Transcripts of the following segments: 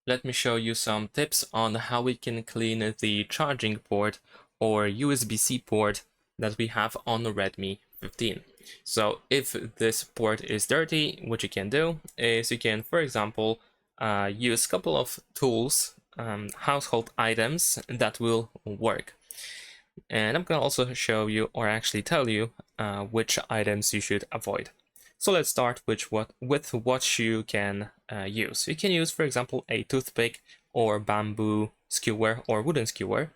let me show you some tips on how we can clean the charging port or USB-C port that we have on the Redmi 15. So if this port is dirty, what you can do is you can, for example, use a couple of tools, household items that will work. And I'm going to also show you, or actually tell you, which items you should avoid. So let's start with what you can use. You can use, for example, a toothpick or bamboo skewer or wooden skewer.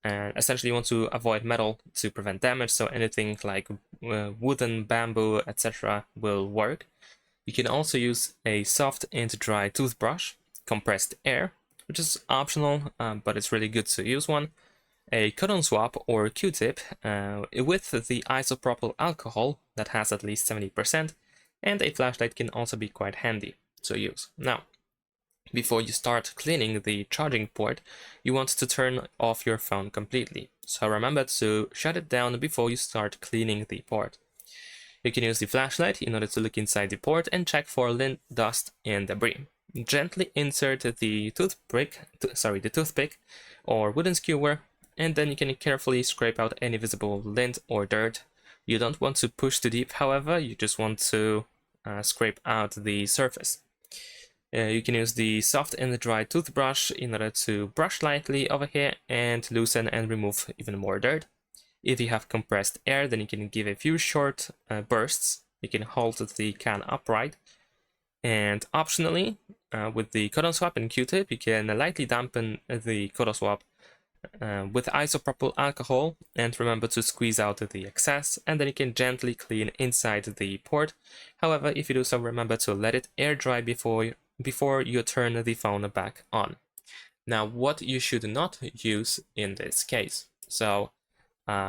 And essentially you want to avoid metal to prevent damage, so anything like wooden, bamboo, etc. will work. You can also use a soft and dry toothbrush, compressed air, which is optional, but it's really good to use one. A cotton swab or Q-tip with the isopropyl alcohol that has at least 70%, and a flashlight can also be quite handy to use. Now, before you start cleaning the charging port, you want to turn off your phone completely. So remember to shut it down before you start cleaning the port. You can use the flashlight in order to look inside the port and check for lint, dust, and debris. Gently insert the toothpick or wooden skewer, and then you can carefully scrape out any visible lint or dirt. You don't want to push too deep, however, you just want to scrape out the surface. You can use the soft and dry toothbrush in order to brush lightly over here and loosen and remove even more dirt. If you have compressed air, then you can give a few short bursts. You can hold the can upright. And optionally, with the cotton swab and Q-tip, you can lightly dampen the cotton swab with isopropyl alcohol, and remember to squeeze out the excess, and then you can gently clean inside the port. However, if you do so, remember to let it air dry before you turn the phone back on. Now, what you should not use in this case. So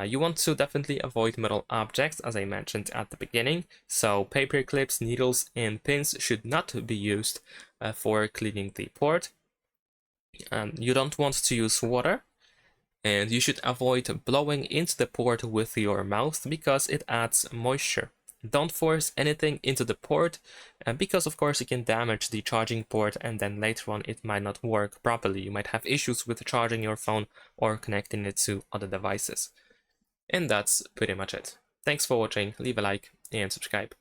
you want to definitely avoid metal objects, as I mentioned at the beginning. So paper clips, needles, and pins should not be used for cleaning the port. You don't want to use water, and you should avoid blowing into the port with your mouth because it adds moisture. Don't force anything into the port because of course it can damage the charging port, and then later on it might not work properly. You might have issues with charging your phone or connecting it to other devices. And that's pretty much it. Thanks for watching, leave a like and subscribe.